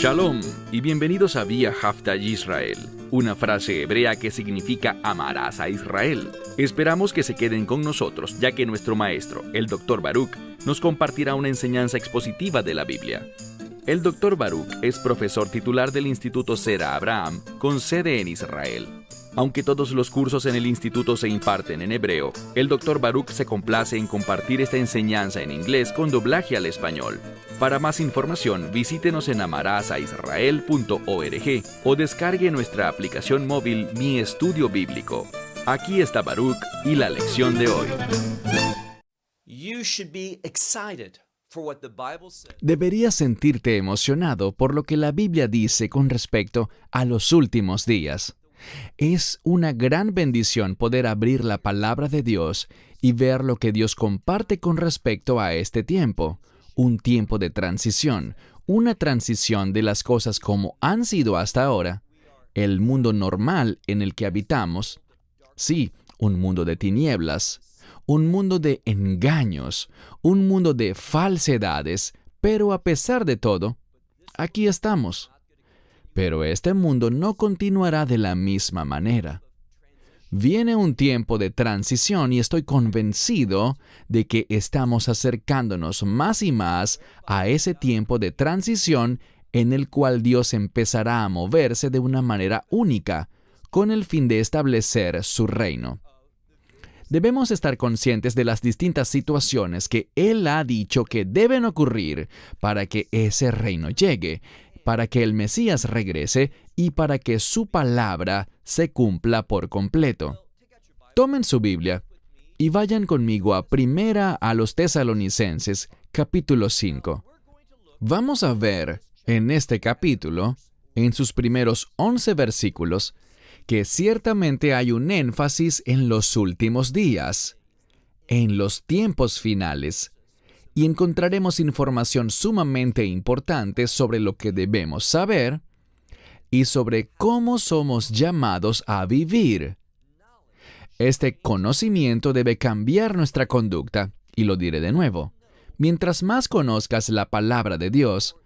Shalom y bienvenidos a Vía Hafta Yisrael, una frase hebrea que significa amarás a Israel. Esperamos que se queden con nosotros, ya que nuestro maestro, el Dr. Baruch, nos compartirá una enseñanza expositiva de la Biblia. El Dr. Baruch es profesor titular del Instituto Sera Abraham, con sede en Israel. Aunque todos los cursos en el instituto se imparten en hebreo, el Dr. Baruch se complace en compartir esta enseñanza en inglés con doblaje al español. Para más información, visítenos en amarasaisrael.org o descargue nuestra aplicación móvil Mi Estudio Bíblico. Aquí está Baruch y la lección de hoy. Deberías sentirte emocionado por lo que la Biblia dice con respecto a los últimos días. Es una gran bendición poder abrir la palabra de Dios y ver lo que Dios comparte con respecto a este tiempo. Un tiempo de transición, una transición de las cosas como han sido hasta ahora. El mundo normal en el que habitamos, sí, un mundo de tinieblas, un mundo de engaños, un mundo de falsedades, pero a pesar de todo, aquí estamos. Pero este mundo no continuará de la misma manera. Viene un tiempo de transición y estoy convencido de que estamos acercándonos más y más a ese tiempo de transición en el cual Dios empezará a moverse de una manera única, con el fin de establecer su reino. Debemos estar conscientes de las distintas situaciones que Él ha dicho que deben ocurrir para que ese reino llegue, para que el Mesías regrese y para que su palabra se cumpla por completo. Tomen su Biblia y vayan conmigo a Primera a los Tesalonicenses, capítulo 5. Vamos a ver en este capítulo, en sus primeros 11 versículos, que ciertamente hay un énfasis en los últimos días, en los tiempos finales, y encontraremos información sumamente importante sobre lo que debemos saber y sobre cómo somos llamados a vivir. Este conocimiento debe cambiar nuestra conducta, y lo diré de nuevo. Mientras más conozcas la palabra de Dios,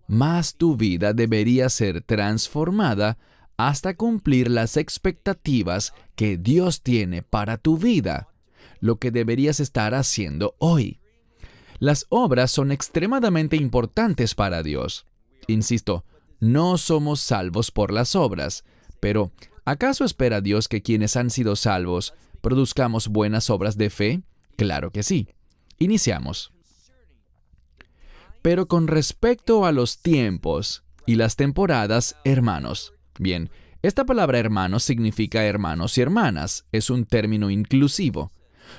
más tu vida debería ser transformada hasta cumplir las expectativas que Dios tiene para tu vida, lo que deberías estar haciendo hoy. Las obras son extremadamente importantes para Dios. Insisto, no somos salvos por las obras, pero ¿acaso espera Dios que quienes han sido salvos produzcamos buenas obras de fe? Claro que sí. Iniciamos. Pero con respecto a los tiempos y las temporadas, hermanos. Bien, esta palabra hermanos significa hermanos y hermanas. Es un término inclusivo.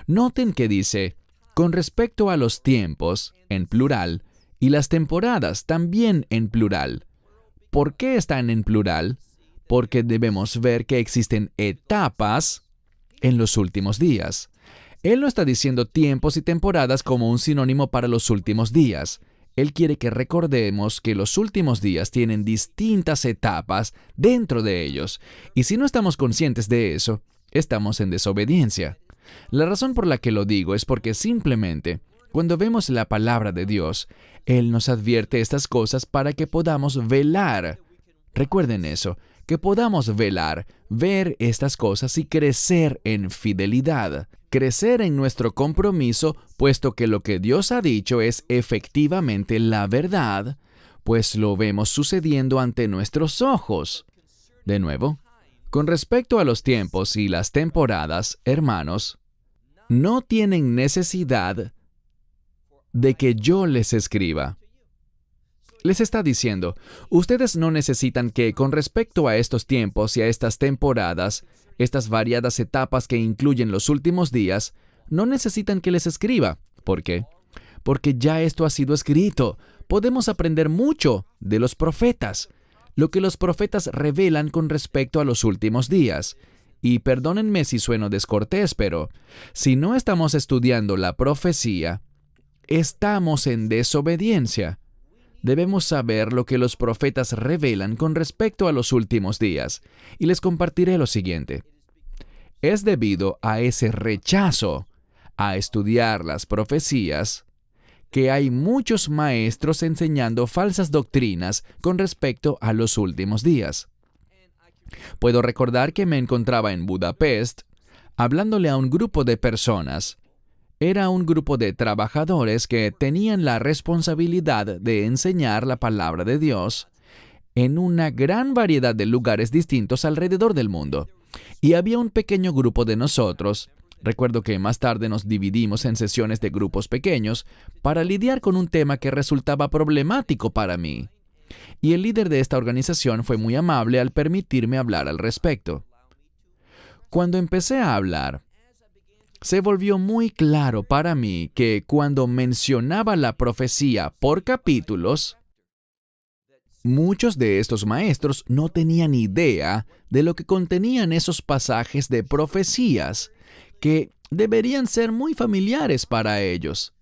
Noten que dice con respecto a los tiempos, en plural, y las temporadas, también en plural. ¿Por qué están en plural? Porque debemos ver que existen etapas en los últimos días. Él no está diciendo tiempos y temporadas como un sinónimo para los últimos días. Él quiere que recordemos que los últimos días tienen distintas etapas dentro de ellos, y si no estamos conscientes de eso, estamos en desobediencia. La razón por la que lo digo es porque simplemente, cuando vemos la palabra de Dios, Él nos advierte estas cosas para que podamos velar. Recuerden eso, que podamos velar, ver estas cosas y crecer en fidelidad. Crecer en nuestro compromiso, puesto que lo que Dios ha dicho es efectivamente la verdad, pues lo vemos sucediendo ante nuestros ojos. De nuevo, con respecto a los tiempos y las temporadas, hermanos, no tienen necesidad de que yo les escriba. Les está diciendo, ustedes no necesitan que, con respecto a estos tiempos y a estas temporadas, estas variadas etapas que incluyen los últimos días, no necesitan que les escriba. ¿Por qué? Porque ya esto ha sido escrito. Podemos aprender mucho de los profetas, lo que los profetas revelan con respecto a los últimos días. Y perdónenme si sueno descortés, pero si no estamos estudiando la profecía, estamos en desobediencia. Debemos saber lo que los profetas revelan con respecto a los últimos días, y les compartiré lo siguiente. Es debido a ese rechazo a estudiar las profecías que hay muchos maestros enseñando falsas doctrinas con respecto a los últimos días. Puedo recordar que me encontraba en Budapest hablándole a un grupo de personas. Era un grupo de trabajadores que tenían la responsabilidad de enseñar la palabra de Dios en una gran variedad de lugares distintos alrededor del mundo. Y había un pequeño grupo de nosotros. Recuerdo que más tarde nos dividimos en sesiones de grupos pequeños para lidiar con un tema que resultaba problemático para mí. Y el líder de esta organización fue muy amable al permitirme hablar al respecto. Cuando empecé a hablar, se volvió muy claro para mí que cuando mencionaba la profecía por capítulos, muchos de estos maestros no tenían idea de lo que contenían esos pasajes de profecías que deberían ser muy familiares para ellos.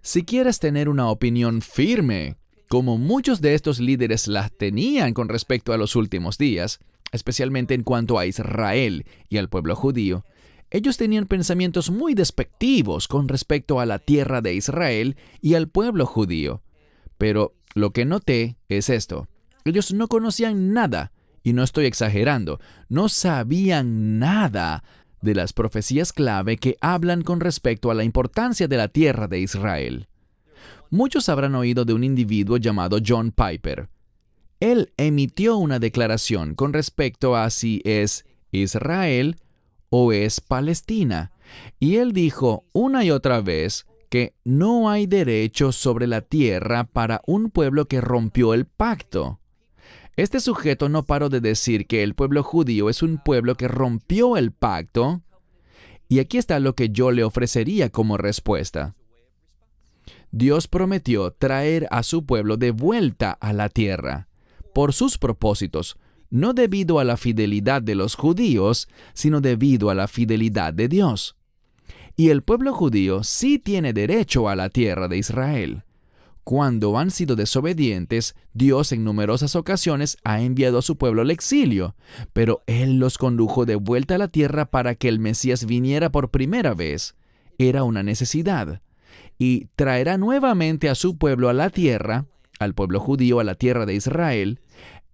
Si quieres tener una opinión firme, como muchos de estos líderes las tenían con respecto a los últimos días, especialmente en cuanto a Israel y al pueblo judío, ellos tenían pensamientos muy despectivos con respecto a la tierra de Israel y al pueblo judío. Pero lo que noté es esto: ellos no conocían nada, y no estoy exagerando, no sabían nada de las profecías clave que hablan con respecto a la importancia de la tierra de Israel. Muchos habrán oído de un individuo llamado John Piper. Él emitió una declaración con respecto a si es Israel o es Palestina, y él dijo una y otra vez que no hay derecho sobre la tierra para un pueblo que rompió el pacto. Este sujeto no paró de decir que el pueblo judío es un pueblo que rompió el pacto, y aquí está lo que yo le ofrecería como respuesta. Dios prometió traer a su pueblo de vuelta a la tierra, por sus propósitos, no debido a la fidelidad de los judíos, sino debido a la fidelidad de Dios. Y el pueblo judío sí tiene derecho a la tierra de Israel. Cuando han sido desobedientes, Dios en numerosas ocasiones ha enviado a su pueblo al exilio, pero Él los condujo de vuelta a la tierra para que el Mesías viniera por primera vez. Era una necesidad. Y traerá nuevamente a su pueblo a la tierra, al pueblo judío a la tierra de Israel.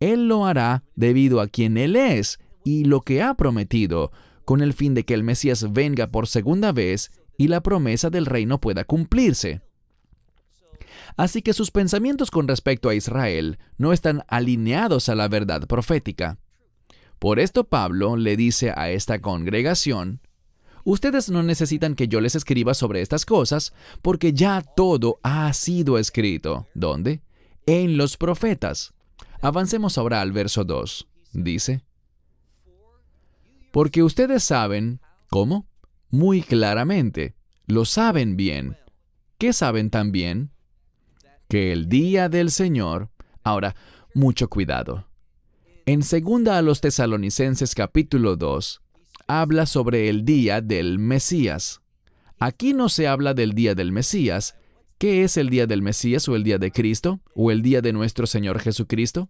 Él lo hará debido a quien Él es y lo que ha prometido, con el fin de que el Mesías venga por segunda vez y la promesa del reino pueda cumplirse. Así que sus pensamientos con respecto a Israel no están alineados a la verdad profética. Por esto Pablo le dice a esta congregación: ustedes no necesitan que yo les escriba sobre estas cosas, porque ya todo ha sido escrito. ¿Dónde? En los profetas. Avancemos ahora al verso 2. Dice: porque ustedes saben, ¿cómo? Muy claramente. Lo saben bien. ¿Qué saben tan bien? Que el día del Señor... Ahora, mucho cuidado. En 2 a los Tesalonicenses capítulo 2, habla sobre el día del Mesías. Aquí no se habla del día del Mesías. ¿Qué es el día del Mesías o el día de Cristo o el día de nuestro Señor Jesucristo?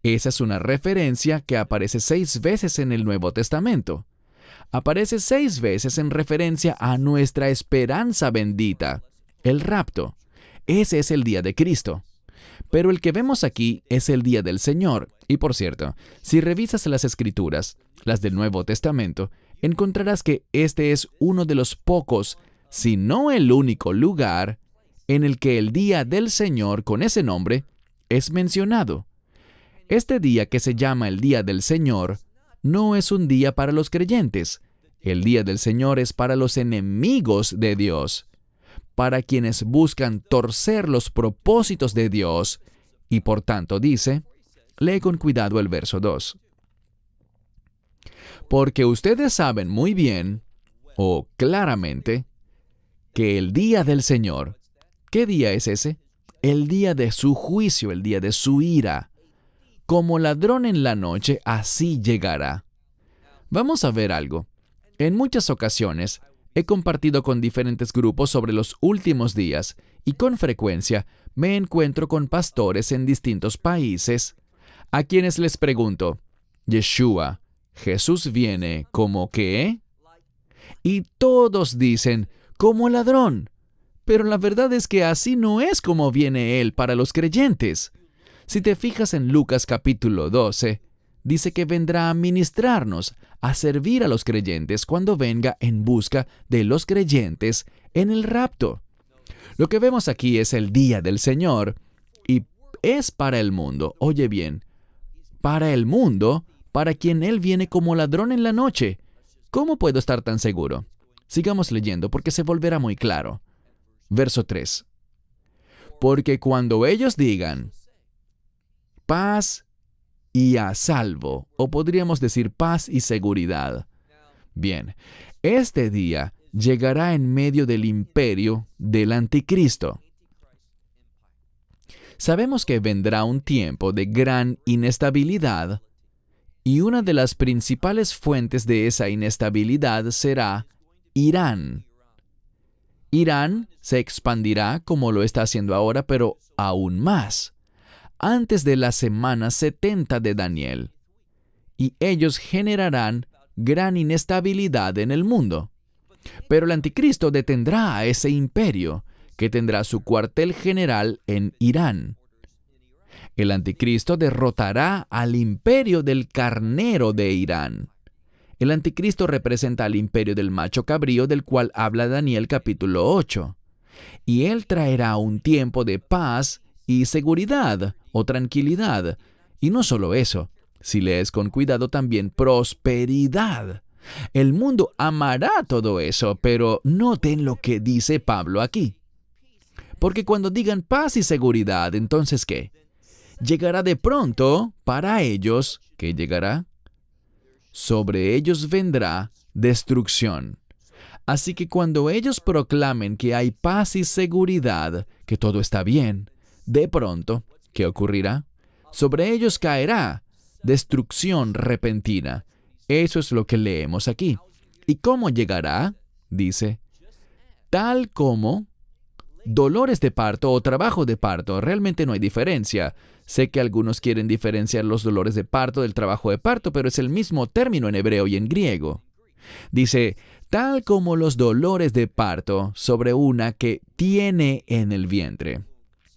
Esa es una referencia que aparece 6 veces en el Nuevo Testamento. Aparece 6 veces en referencia a nuestra esperanza bendita, el rapto. Ese es el día de Cristo. Pero el que vemos aquí es el día del Señor. Y por cierto, si revisas las Escrituras, las del Nuevo Testamento, encontrarás que este es uno de los pocos, si no el único lugar, en el que el día del Señor con ese nombre es mencionado. Este día que se llama el día del Señor no es un día para los creyentes. El día del Señor es para los enemigos de Dios, para quienes buscan torcer los propósitos de Dios, y por tanto dice, lee con cuidado el verso 2. Porque ustedes saben muy bien, o claramente, que el día del Señor, ¿qué día es ese? El día de su juicio, el día de su ira. Como ladrón en la noche, así llegará. Vamos a ver algo. En muchas ocasiones, he compartido con diferentes grupos sobre los últimos días y con frecuencia me encuentro con pastores en distintos países a quienes les pregunto, Yeshua, ¿Jesús viene como qué? Y todos dicen, como ladrón. Pero la verdad es que así no es como viene Él para los creyentes. Si te fijas en Lucas capítulo 12, dice que vendrá a ministrarnos, a servir a los creyentes cuando venga en busca de los creyentes en el rapto. Lo que vemos aquí es el día del Señor y es para el mundo. Oye bien, para el mundo, para quien Él viene como ladrón en la noche. ¿Cómo puedo estar tan seguro? Sigamos leyendo porque se volverá muy claro. Verso 3. Porque cuando ellos digan paz y a salvo, o podríamos decir paz y seguridad. Bien, este día llegará en medio del imperio del anticristo. Sabemos que vendrá un tiempo de gran inestabilidad, y una de las principales fuentes de esa inestabilidad será Irán. Irán se expandirá como lo está haciendo ahora, pero aún más, antes de la semana 70 de Daniel. Y ellos generarán gran inestabilidad en el mundo. Pero el anticristo detendrá a ese imperio, que tendrá su cuartel general en Irán. El anticristo derrotará al imperio del carnero de Irán. El anticristo representa al imperio del macho cabrío del cual habla Daniel capítulo 8. Y él traerá un tiempo de paz y seguridad o tranquilidad. Y no solo eso, si lees con cuidado también prosperidad. El mundo amará todo eso, pero noten lo que dice Pablo aquí. Porque cuando digan paz y seguridad, entonces ¿qué? Llegará de pronto para ellos, ¿qué llegará? Sobre ellos vendrá destrucción. Así que cuando ellos proclamen que hay paz y seguridad, que todo está bien, de pronto, ¿qué ocurrirá? Sobre ellos caerá destrucción repentina. Eso es lo que leemos aquí. ¿Y cómo llegará? Dice, tal como dolores de parto o trabajo de parto. Realmente no hay diferencia. Sé que algunos quieren diferenciar los dolores de parto del trabajo de parto, pero es el mismo término en hebreo y en griego. Dice, tal como los dolores de parto sobre una que tiene en el vientre.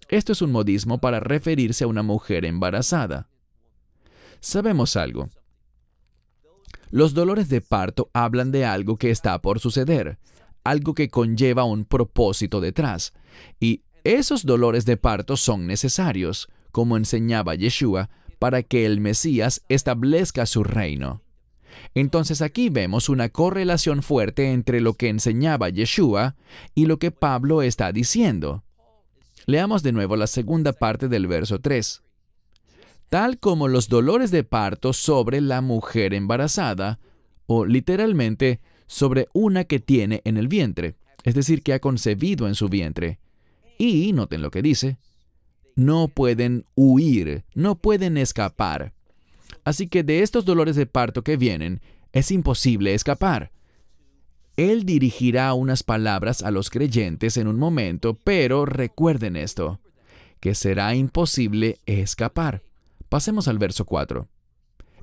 Esto es un modismo para referirse a una mujer embarazada. Sabemos algo. Los dolores de parto hablan de algo que está por suceder, algo que conlleva un propósito detrás. Y esos dolores de parto son necesarios, como enseñaba Yeshua, para que el Mesías establezca su reino. Entonces aquí vemos una correlación fuerte entre lo que enseñaba Yeshua y lo que Pablo está diciendo. Leamos de nuevo la segunda parte del verso 3. Tal como los dolores de parto sobre la mujer embarazada, o literalmente sobre una que tiene en el vientre, es decir, que ha concebido en su vientre. Y, noten lo que dice, no pueden huir, no pueden escapar. Así que de estos dolores de parto que vienen, es imposible escapar. Él dirigirá unas palabras a los creyentes en un momento, pero recuerden esto, que será imposible escapar. Pasemos al verso 4.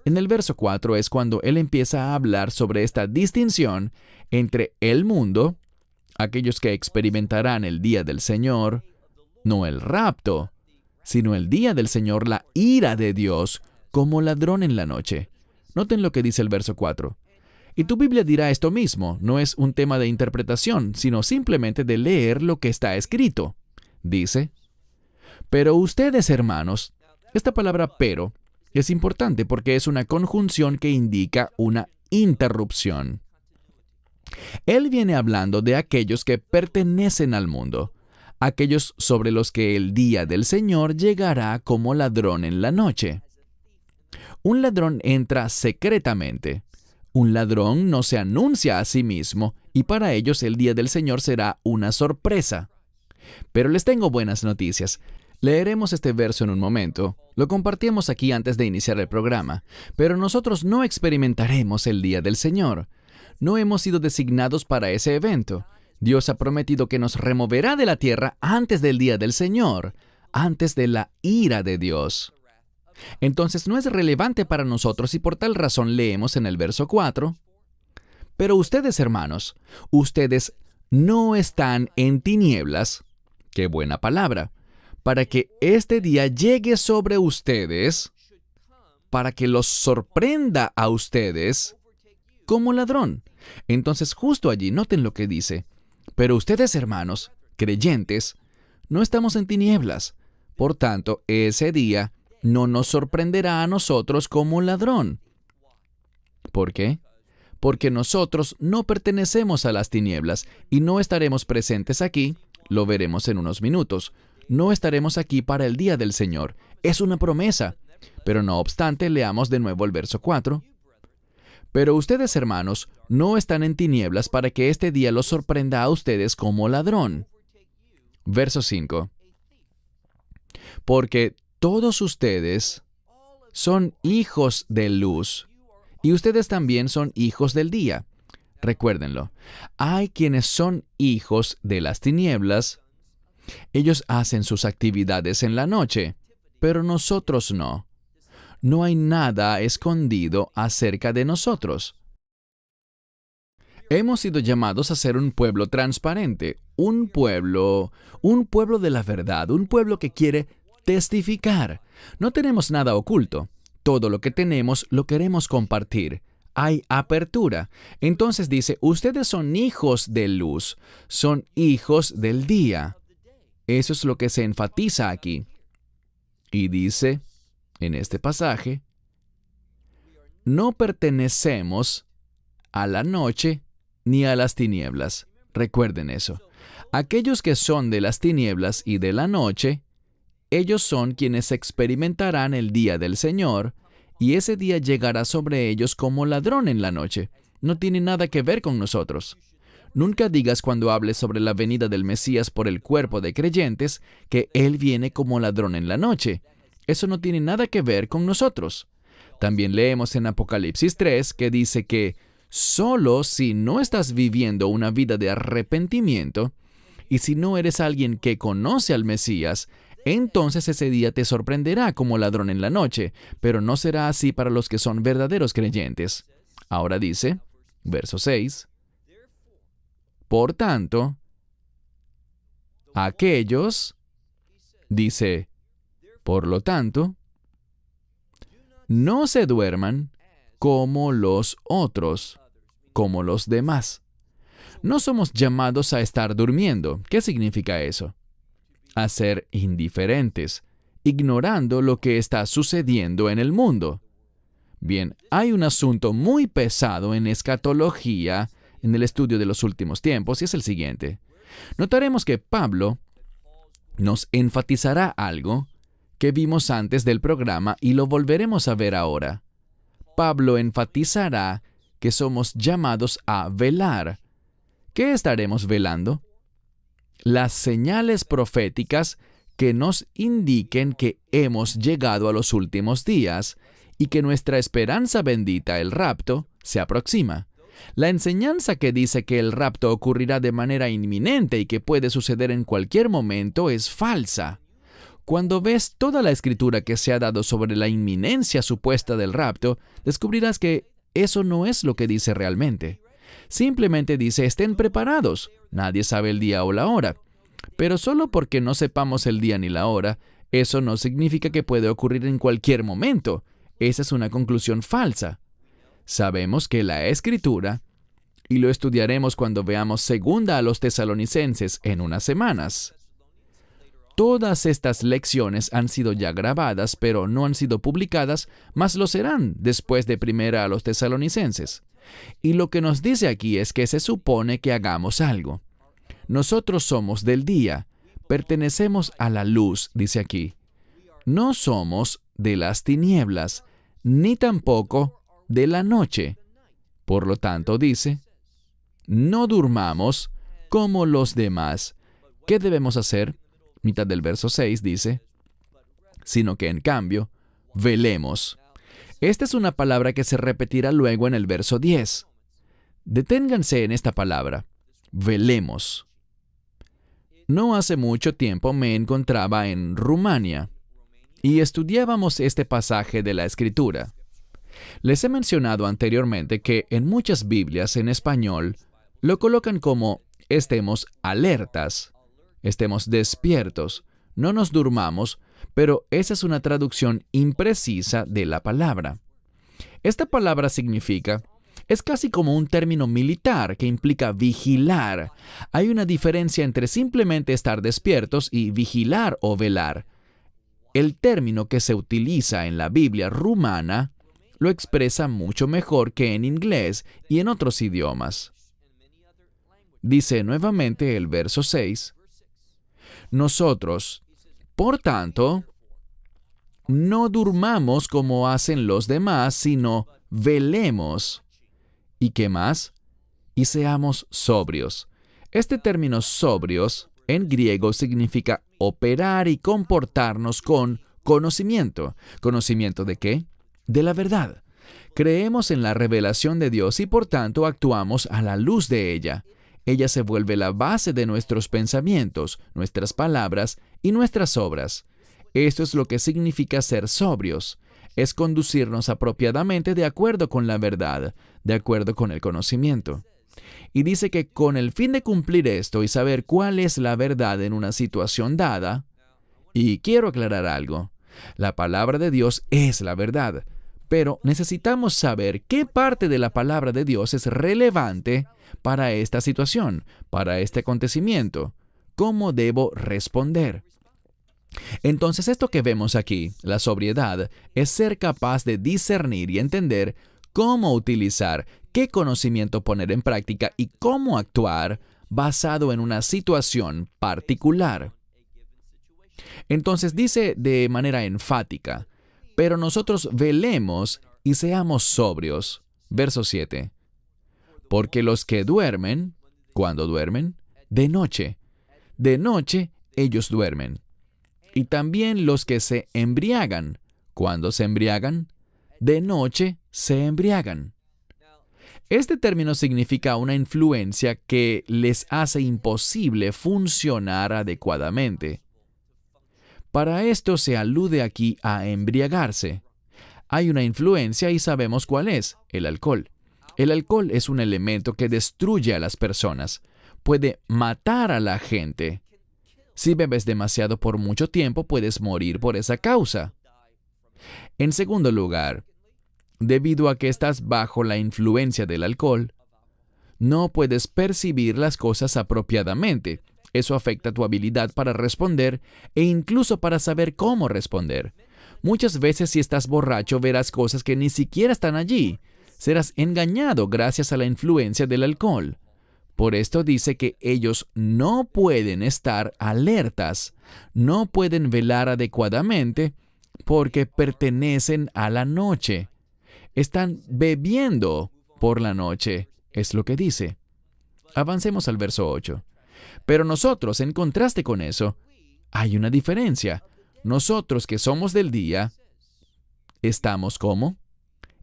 En el verso 4 es cuando él empieza a hablar sobre esta distinción entre el mundo, aquellos que experimentarán el día del Señor, no el rapto, sino el día del Señor, la ira de Dios, como ladrón en la noche. Noten lo que dice el verso 4. Y tu Biblia dirá esto mismo, no es un tema de interpretación, sino simplemente de leer lo que está escrito. Dice, pero ustedes, hermanos, esta palabra pero es importante porque es una conjunción que indica una interrupción. Él viene hablando de aquellos que pertenecen al mundo, aquellos sobre los que el día del Señor llegará como ladrón en la noche. Un ladrón entra secretamente. Un ladrón no se anuncia a sí mismo y para ellos el día del Señor será una sorpresa. Pero les tengo buenas noticias. Leeremos este verso en un momento. Lo compartimos aquí antes de iniciar el programa. Pero nosotros no experimentaremos el día del Señor. No hemos sido designados para ese evento. Dios ha prometido que nos removerá de la tierra antes del día del Señor, antes de la ira de Dios. Entonces no es relevante para nosotros y por tal razón leemos en el verso 4, pero ustedes, hermanos, ustedes no están en tinieblas, qué buena palabra, para que este día llegue sobre ustedes, para que los sorprenda a ustedes como ladrón. Entonces, justo allí, noten lo que dice. Pero ustedes, hermanos, creyentes, no estamos en tinieblas. Por tanto, ese día no nos sorprenderá a nosotros como ladrón. ¿Por qué? Porque nosotros no pertenecemos a las tinieblas y no estaremos presentes aquí, lo veremos en unos minutos. No estaremos aquí para el día del Señor. Es una promesa. Pero no obstante, leamos de nuevo el verso 4. Pero ustedes, hermanos, no están en tinieblas para que este día los sorprenda a ustedes como ladrón. Verso 5. Porque todos ustedes son hijos de luz, y ustedes también son hijos del día. Recuérdenlo. Hay quienes son hijos de las tinieblas. Ellos hacen sus actividades en la noche, pero nosotros no. No hay nada escondido acerca de nosotros. Hemos sido llamados a ser un pueblo transparente, un pueblo de la verdad, un pueblo que quiere testificar. No tenemos nada oculto. Todo lo que tenemos lo queremos compartir. Hay apertura. Entonces dice, ustedes son hijos de luz, son hijos del día. Eso es lo que se enfatiza aquí. Y dice, en este pasaje, no pertenecemos a la noche ni a las tinieblas. Recuerden eso. Aquellos que son de las tinieblas y de la noche, ellos son quienes experimentarán el día del Señor, y ese día llegará sobre ellos como ladrón en la noche. No tiene nada que ver con nosotros. Nunca digas cuando hables sobre la venida del Mesías por el cuerpo de creyentes que Él viene como ladrón en la noche. Eso no tiene nada que ver con nosotros. También leemos en Apocalipsis 3 que dice que solo si no estás viviendo una vida de arrepentimiento y si no eres alguien que conoce al Mesías, entonces ese día te sorprenderá como ladrón en la noche, pero no será así para los que son verdaderos creyentes. Ahora dice, verso 6, por tanto, aquellos, dice, por lo tanto, no se duerman como los otros, como los demás. No somos llamados a estar durmiendo. ¿Qué significa eso? A ser indiferentes, ignorando lo que está sucediendo en el mundo. Bien, hay un asunto muy pesado en escatología, en el estudio de los últimos tiempos, y es el siguiente. Notaremos que Pablo nos enfatizará algo que vimos antes del programa y lo volveremos a ver ahora. Pablo enfatizará que somos llamados a velar. ¿Qué estaremos velando? Las señales proféticas que nos indiquen que hemos llegado a los últimos días y que nuestra esperanza bendita, el rapto, se aproxima. La enseñanza que dice que el rapto ocurrirá de manera inminente y que puede suceder en cualquier momento es falsa. Cuando ves toda la escritura que se ha dado sobre la inminencia supuesta del rapto, descubrirás que eso no es lo que dice realmente. Simplemente dice, estén preparados. Nadie sabe el día o la hora. Pero solo porque no sepamos el día ni la hora, eso no significa que puede ocurrir en cualquier momento. Esa es una conclusión falsa. Sabemos que la Escritura, y lo estudiaremos cuando veamos segunda a los Tesalonicenses en unas semanas. Todas estas lecciones han sido ya grabadas, pero no han sido publicadas, mas lo serán después de primera a los Tesalonicenses. Y lo que nos dice aquí es que se supone que hagamos algo. Nosotros somos del día, pertenecemos a la luz, dice aquí. No somos de las tinieblas, ni tampoco de la noche. Por lo tanto, dice, no durmamos como los demás. ¿Qué debemos hacer? Mitad del verso 6 dice, sino que en cambio, velemos. Esta es una palabra que se repetirá luego en el verso 10. Deténganse en esta palabra, velemos. No hace mucho tiempo me encontraba en Rumania y estudiábamos este pasaje de la Escritura. Les he mencionado anteriormente que en muchas Biblias en español lo colocan como estemos alertas, estemos despiertos, no nos durmamos, pero esa es una traducción imprecisa de la palabra. Esta palabra significa, es casi como un término militar que implica vigilar. Hay una diferencia entre simplemente estar despiertos y vigilar o velar. El término que se utiliza en la Biblia rumana lo expresa mucho mejor que en inglés y en otros idiomas. Dice nuevamente el verso 6, nosotros, por tanto, no durmamos como hacen los demás, sino velemos. ¿Y qué más? Y seamos sobrios. Este término sobrios en griego significa operar y comportarnos con conocimiento. ¿Conocimiento de qué? De la verdad. Creemos en la revelación de Dios y por tanto actuamos a la luz de ella. Ella se vuelve la base de nuestros pensamientos, nuestras palabras y nuestras obras. Esto es lo que significa ser sobrios. Es conducirnos apropiadamente de acuerdo con la verdad, de acuerdo con el conocimiento. Y dice que con el fin de cumplir esto y saber cuál es la verdad en una situación dada, y quiero aclarar algo, la palabra de Dios es la verdad, pero necesitamos saber qué parte de la palabra de Dios es relevante para esta situación, para este acontecimiento. ¿Cómo debo responder? Entonces, esto que vemos aquí, la sobriedad, es ser capaz de discernir y entender cómo utilizar, qué conocimiento poner en práctica y cómo actuar basado en una situación particular. Entonces dice de manera enfática, pero nosotros velemos y seamos sobrios. Verso 7. Porque los que duermen, ¿cuándo duermen? De noche ellos duermen. Y también los que se embriagan, ¿cuándo se embriagan? De noche se embriagan. Este término significa una influencia que les hace imposible funcionar adecuadamente. Para esto se alude aquí a embriagarse. Hay una influencia y sabemos cuál es, el alcohol. El alcohol es un elemento que destruye a las personas. Puede matar a la gente. Si bebes demasiado por mucho tiempo, puedes morir por esa causa. En segundo lugar, debido a que estás bajo la influencia del alcohol, no puedes percibir las cosas apropiadamente. Eso afecta tu habilidad para responder e incluso para saber cómo responder. Muchas veces si estás borracho verás cosas que ni siquiera están allí. Serás engañado gracias a la influencia del alcohol. Por esto dice que ellos no pueden estar alertas, no pueden velar adecuadamente porque pertenecen a la noche. Están bebiendo por la noche, es lo que dice. Avancemos al verso 8. Pero nosotros, en contraste con eso, hay una diferencia. Nosotros que somos del día, ¿estamos cómo?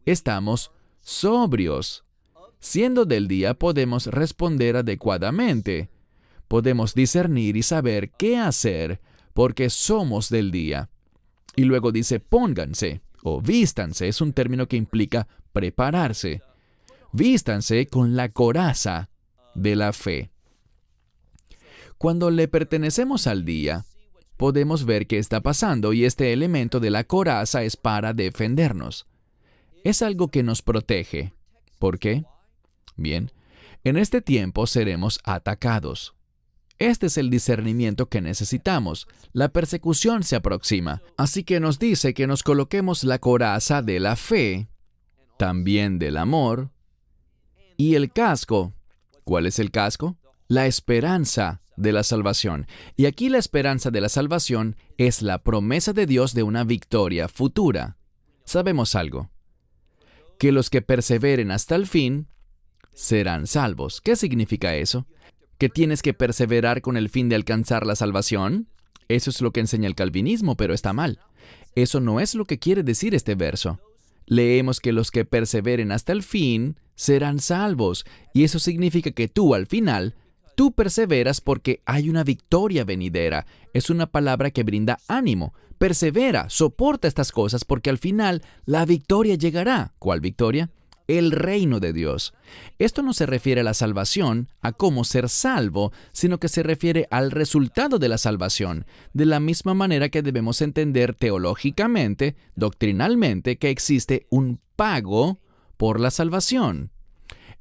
Estamos sobrios. Siendo del día, podemos responder adecuadamente. Podemos discernir y saber qué hacer porque somos del día. Y luego dice pónganse o vístanse, es un término que implica prepararse. Vístanse con la coraza de la fe. Cuando le pertenecemos al día, podemos ver qué está pasando y este elemento de la coraza es para defendernos. Es algo que nos protege. ¿Por qué? Bien, en este tiempo seremos atacados. Este es el discernimiento que necesitamos. La persecución se aproxima, así que nos dice que nos coloquemos la coraza de la fe, también del amor, y el casco. ¿Cuál es el casco? La esperanza de la salvación. Y aquí la esperanza de la salvación es la promesa de Dios de una victoria futura. Sabemos algo, que los que perseveren hasta el fin serán salvos. ¿Qué significa eso? ¿Que tienes que perseverar con el fin de alcanzar la salvación? Eso es lo que enseña el calvinismo, pero está mal. Eso no es lo que quiere decir este verso. Leemos que los que perseveren hasta el fin serán salvos, y eso significa que tú al final, tú perseveras porque hay una victoria venidera. Es una palabra que brinda ánimo. Persevera, soporta estas cosas porque al final la victoria llegará. ¿Cuál victoria? el reino de Dios. Esto no se refiere a la salvación, a cómo ser salvo, sino que se refiere al resultado de la salvación, de la misma manera que debemos entender teológicamente, doctrinalmente, que existe un pago por la salvación.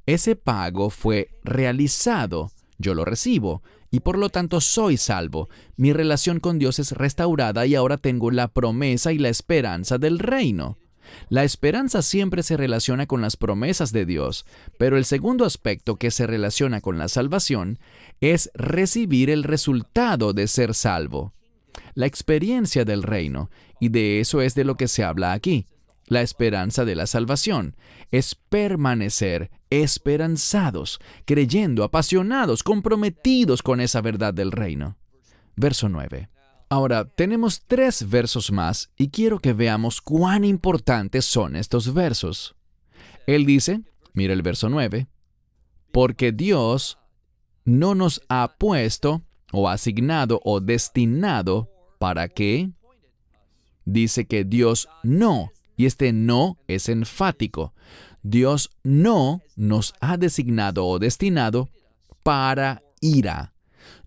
Ese pago fue realizado, yo lo recibo, y por lo tanto soy salvo. Mi relación con Dios es restaurada y ahora tengo la promesa y la esperanza del reino. La esperanza siempre se relaciona con las promesas de Dios, pero el segundo aspecto que se relaciona con la salvación es recibir el resultado de ser salvo. La experiencia del reino, y de eso es de lo que se habla aquí. La esperanza de la salvación es permanecer esperanzados, creyendo, apasionados, comprometidos con esa verdad del reino. Verso 9. Ahora, tenemos 3 versos más y quiero que veamos cuán importantes son estos versos. Él dice, mira el verso 9, porque Dios no nos ha puesto o asignado o destinado, ¿para qué? Dice que Dios no. Y este no es enfático. Dios no nos ha designado o destinado para ira.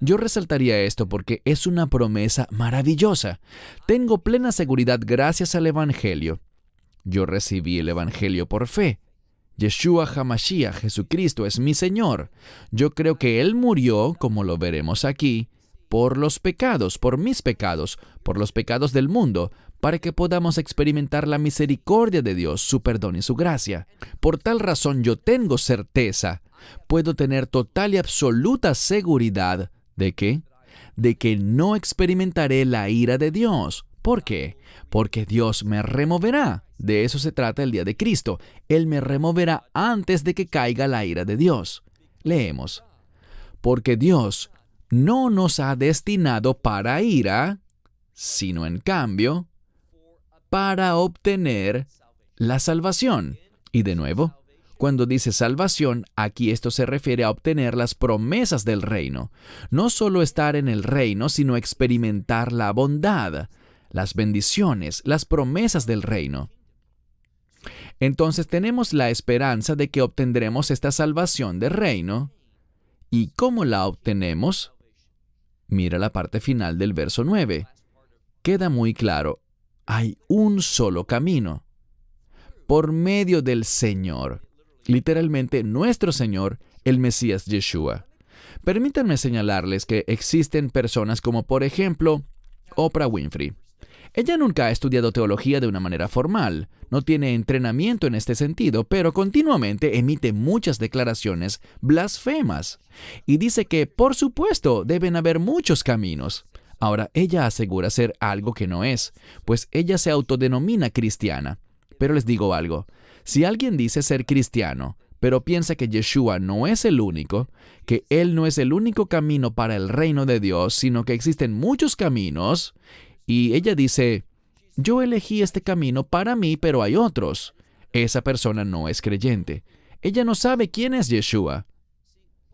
Yo resaltaría esto porque es una promesa maravillosa. Tengo plena seguridad gracias al Evangelio. Yo recibí el Evangelio por fe. Yeshua HaMashiach, Jesucristo, es mi Señor. Yo creo que Él murió, como lo veremos aquí, por los pecados, por mis pecados, por los pecados del mundo, para que podamos experimentar la misericordia de Dios, su perdón y su gracia. Por tal razón yo tengo certeza, puedo tener total y absoluta seguridad ¿de qué? De que no experimentaré la ira de Dios. ¿Por qué? Porque Dios me removerá. De eso se trata el día de Cristo. Él me removerá antes de que caiga la ira de Dios. Leemos. Porque Dios no nos ha destinado para ira, sino en cambio, para obtener la salvación. Y de nuevo, cuando dice salvación, aquí esto se refiere a obtener las promesas del reino. No solo estar en el reino, sino experimentar la bondad, las bendiciones, las promesas del reino. Entonces tenemos la esperanza de que obtendremos esta salvación del reino. ¿Y cómo la obtenemos? Mira la parte final del verso 9. Queda muy claro. Hay un solo camino. Por medio del Señor. Literalmente, nuestro Señor, el Mesías Yeshua. Permítanme señalarles que existen personas como, por ejemplo, Oprah Winfrey. Ella nunca ha estudiado teología de una manera formal, no tiene entrenamiento en este sentido, pero continuamente emite muchas declaraciones blasfemas. Y dice que, por supuesto, deben haber muchos caminos. Ahora, ella asegura ser algo que no es, pues ella se autodenomina cristiana. Pero les digo algo, si alguien dice ser cristiano, pero piensa que Yeshua no es el único, que Él no es el único camino para el reino de Dios, sino que existen muchos caminos, y ella dice, yo elegí este camino para mí, pero hay otros. Esa persona no es creyente. Ella no sabe quién es Yeshua.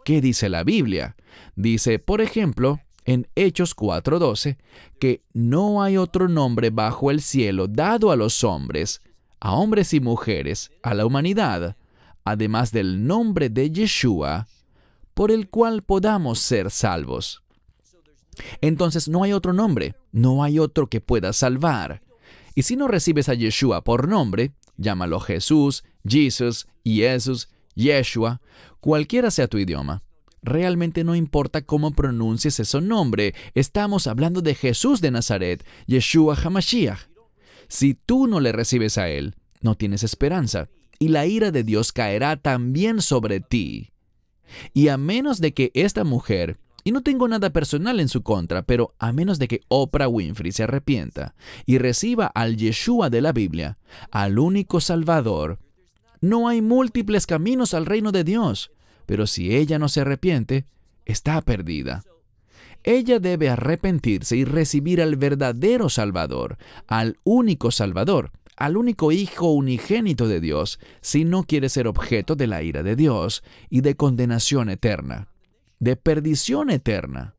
¿Qué dice la Biblia? Dice, por ejemplo, en Hechos 4:12, que no hay otro nombre bajo el cielo dado a los hombres, a hombres y mujeres, a la humanidad, además del nombre de Yeshua, por el cual podamos ser salvos. Entonces no hay otro nombre, no hay otro que pueda salvar. Y si no recibes a Yeshua por nombre, llámalo Jesús, Jesus, Jesús, Yeshua, cualquiera sea tu idioma. Realmente no importa cómo pronuncies ese nombre, estamos hablando de Jesús de Nazaret, Yeshua HaMashiach. Si tú no le recibes a Él, no tienes esperanza, y la ira de Dios caerá también sobre ti. Y a menos de que esta mujer, y no tengo nada personal en su contra, pero a menos de que Oprah Winfrey se arrepienta y reciba al Yeshua de la Biblia, al único Salvador, no hay múltiples caminos al reino de Dios. Pero si ella no se arrepiente, está perdida. Ella debe arrepentirse y recibir al verdadero Salvador, al único Salvador, al único Hijo unigénito de Dios, si no quiere ser objeto de la ira de Dios y de condenación eterna, de perdición eterna.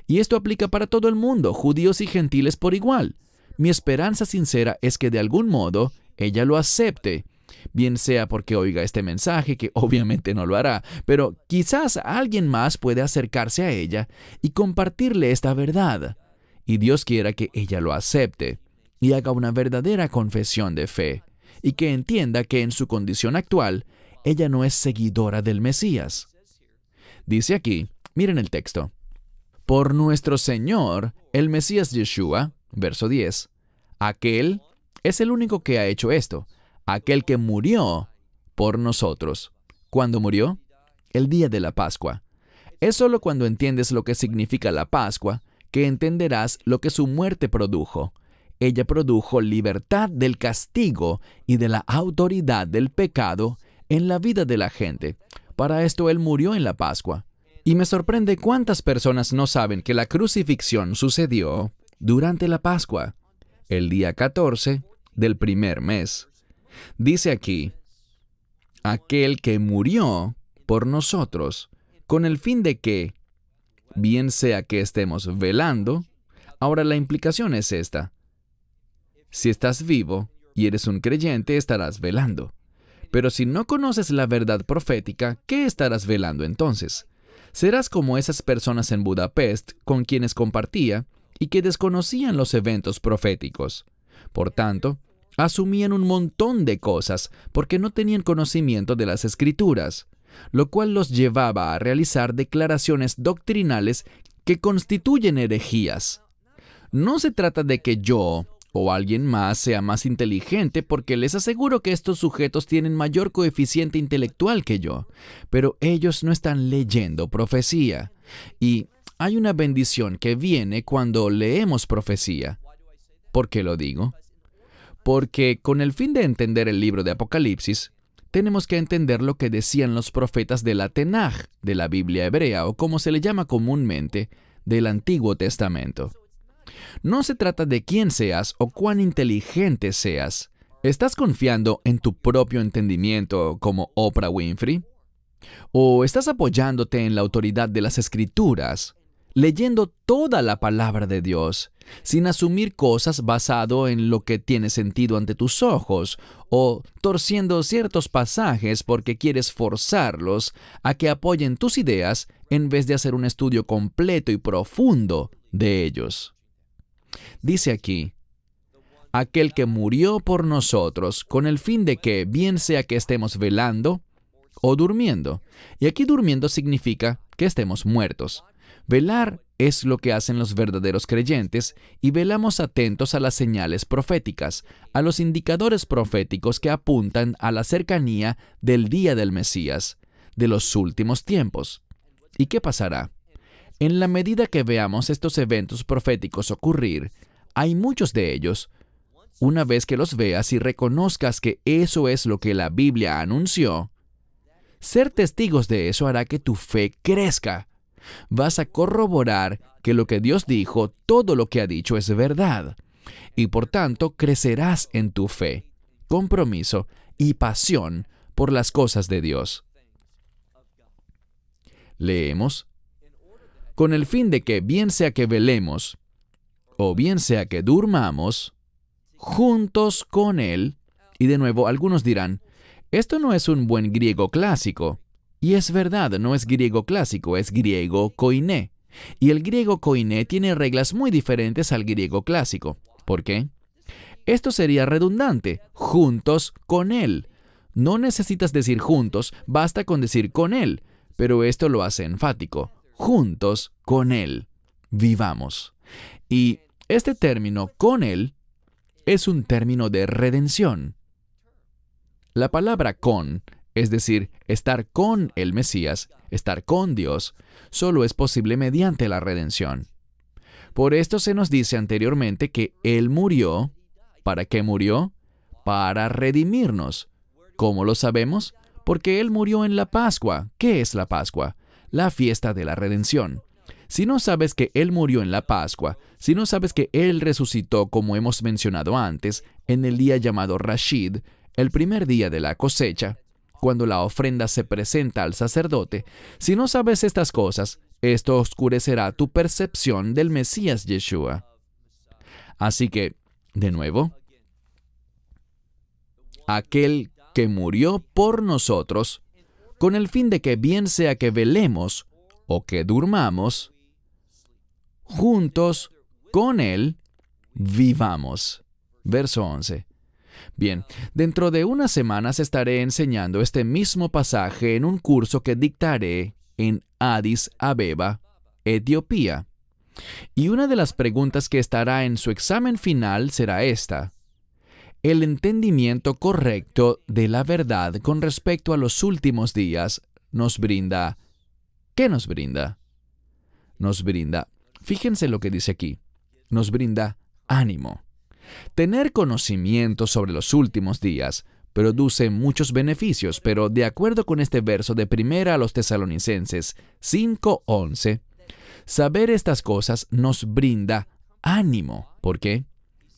Y esto aplica para todo el mundo, judíos y gentiles por igual. Mi esperanza sincera es que de algún modo ella lo acepte Bien sea porque oiga este mensaje, que obviamente no lo hará, pero quizás alguien más puede acercarse a ella y compartirle esta verdad. Y Dios quiera que ella lo acepte y haga una verdadera confesión de fe, y que entienda que en su condición actual, ella no es seguidora del Mesías. Dice aquí, miren el texto: por nuestro Señor, el Mesías Yeshua, verso 10, aquel es el único que ha hecho esto, aquel que murió por nosotros. ¿Cuándo murió? El día de la Pascua. Es solo cuando entiendes lo que significa la Pascua que entenderás lo que su muerte produjo. Ella produjo libertad del castigo y de la autoridad del pecado en la vida de la gente. Para esto Él murió en la Pascua. Y me sorprende cuántas personas no saben que la crucifixión sucedió durante la Pascua, el día 14 del primer mes. Dice aquí, aquel que murió por nosotros, con el fin de que, bien sea que estemos velando. Ahora la implicación es esta: si estás vivo y eres un creyente, estarás velando. Pero si no conoces la verdad profética, ¿qué estarás velando entonces? Serás como esas personas en Budapest con quienes compartía y que desconocían los eventos proféticos. Por tanto, asumían un montón de cosas porque no tenían conocimiento de las Escrituras, lo cual los llevaba a realizar declaraciones doctrinales que constituyen herejías. No se trata de que yo o alguien más sea más inteligente, porque les aseguro que estos sujetos tienen mayor coeficiente intelectual que yo, pero ellos no están leyendo profecía. Y hay una bendición que viene cuando leemos profecía. ¿Por qué lo digo? Porque con el fin de entender el libro de Apocalipsis, tenemos que entender lo que decían los profetas de la Tenaj, de la Biblia hebrea, o como se le llama comúnmente, del Antiguo Testamento. No se trata de quién seas o cuán inteligente seas. ¿Estás confiando en tu propio entendimiento como Oprah Winfrey? ¿O estás apoyándote en la autoridad de las Escrituras, leyendo toda la palabra de Dios, sin asumir cosas basado en lo que tiene sentido ante tus ojos, o torciendo ciertos pasajes porque quieres forzarlos a que apoyen tus ideas en vez de hacer un estudio completo y profundo de ellos? Dice aquí, aquel que murió por nosotros con el fin de que, bien sea que estemos velando o durmiendo. Y aquí durmiendo significa que estemos muertos. Velar es lo que hacen los verdaderos creyentes, y velamos atentos a las señales proféticas, a los indicadores proféticos que apuntan a la cercanía del día del Mesías, de los últimos tiempos. ¿Y qué pasará? En la medida que veamos estos eventos proféticos ocurrir, hay muchos de ellos. Una vez que los veas y reconozcas que eso es lo que la Biblia anunció, ser testigos de eso hará que tu fe crezca. Vas a corroborar que lo que Dios dijo, todo lo que ha dicho es verdad. Y por tanto, crecerás en tu fe, compromiso y pasión por las cosas de Dios. Leemos, con el fin de que, bien sea que velemos, o bien sea que durmamos, juntos con Él. Y de nuevo, algunos dirán, esto no es un buen griego clásico. Y es verdad, no es griego clásico, es griego koiné. Y el griego koiné tiene reglas muy diferentes al griego clásico. ¿Por qué? Esto sería redundante, juntos con Él. No necesitas decir juntos, basta con decir con Él, pero esto lo hace enfático. Juntos con Él. Vivamos. Y este término, con Él, es un término de redención. La palabra con, es decir, estar con el Mesías, estar con Dios, solo es posible mediante la redención. Por esto se nos dice anteriormente que Él murió. ¿Para qué murió? Para redimirnos. ¿Cómo lo sabemos? Porque Él murió en la Pascua. ¿Qué es la Pascua? La fiesta de la redención. Si no sabes que Él murió en la Pascua, si no sabes que Él resucitó, como hemos mencionado antes, en el día llamado Rashid, el primer día de la cosecha, cuando la ofrenda se presenta al sacerdote, si no sabes estas cosas, esto oscurecerá tu percepción del Mesías Yeshua. Así que, de nuevo, aquel que murió por nosotros, con el fin de que bien sea que velemos o que durmamos, juntos con Él vivamos. Verso 11. Bien, dentro de unas semanas estaré enseñando este mismo pasaje en un curso que dictaré en Addis Abeba, Etiopía. Y una de las preguntas que estará en su examen final será esta: ¿el entendimiento correcto de la verdad con respecto a los últimos días nos brinda? ¿Qué nos brinda? Nos brinda, fíjense lo que dice aquí, nos brinda ánimo. Tener conocimiento sobre los últimos días produce muchos beneficios, pero de acuerdo con este verso de 1 a los Tesalonicenses 5:11, saber estas cosas nos brinda ánimo. ¿Por qué?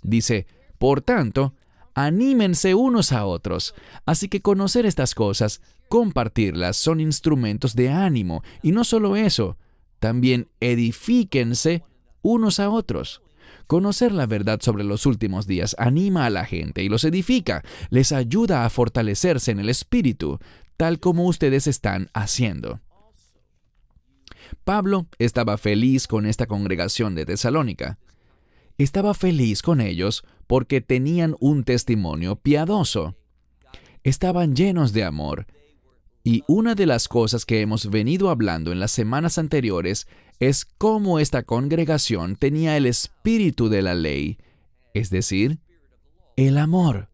Dice, por tanto, anímense unos a otros. Así que conocer estas cosas, compartirlas, son instrumentos de ánimo. Y no solo eso, también edifíquense unos a otros. Conocer la verdad sobre los últimos días anima a la gente y los edifica, les ayuda a fortalecerse en el espíritu, tal como ustedes están haciendo. Pablo estaba feliz con esta congregación de Tesalónica. Estaba feliz con ellos porque tenían un testimonio piadoso. Estaban llenos de amor. Y una de las cosas que hemos venido hablando en las semanas anteriores es cómo esta congregación tenía el espíritu de la ley, es decir, el amor.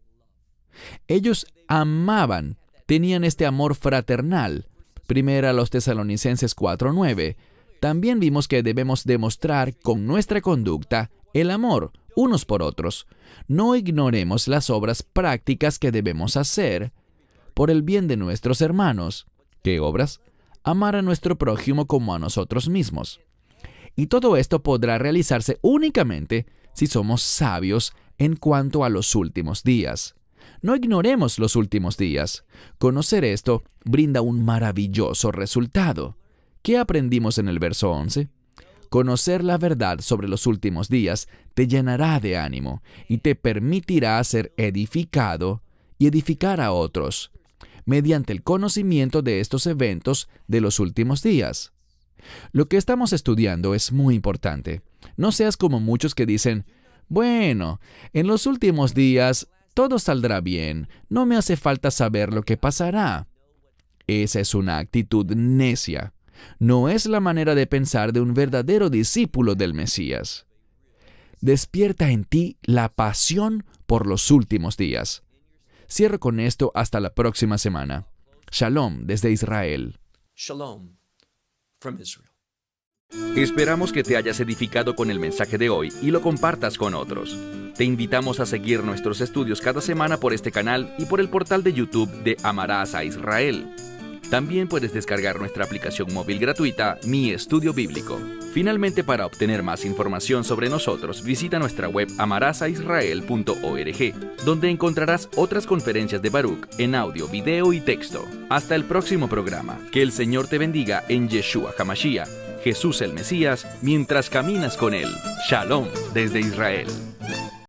Ellos amaban, tenían este amor fraternal. 1 Tesalonicenses 4:9. También vimos que debemos demostrar con nuestra conducta el amor unos por otros. No ignoremos las obras prácticas que debemos hacer por el bien de nuestros hermanos. ¿Qué obras? Amar a nuestro prójimo como a nosotros mismos. Y todo esto podrá realizarse únicamente si somos sabios en cuanto a los últimos días. No ignoremos los últimos días. Conocer esto brinda un maravilloso resultado. ¿Qué aprendimos en el verso 11? Conocer la verdad sobre los últimos días te llenará de ánimo y te permitirá ser edificado y edificar a otros mediante el conocimiento de estos eventos de los últimos días. Lo que estamos estudiando es muy importante. No seas como muchos que dicen, bueno, en los últimos días todo saldrá bien, no me hace falta saber lo que pasará. Esa es una actitud necia. No es la manera de pensar de un verdadero discípulo del Mesías. Despierta en ti la pasión por los últimos días. Cierro con esto hasta la próxima semana. Shalom desde Israel. Shalom from Israel. Esperamos que te hayas edificado con el mensaje de hoy y lo compartas con otros. Te invitamos a seguir nuestros estudios cada semana por este canal y por el portal de YouTube de Amarás a Israel. También puedes descargar nuestra aplicación móvil gratuita, Mi Estudio Bíblico. Finalmente, para obtener más información sobre nosotros, visita nuestra web amarasaisrael.org, donde encontrarás otras conferencias de Baruch en audio, video y texto. Hasta el próximo programa. Que el Señor te bendiga en Yeshua HaMashiach, Jesús el Mesías, mientras caminas con Él. Shalom desde Israel.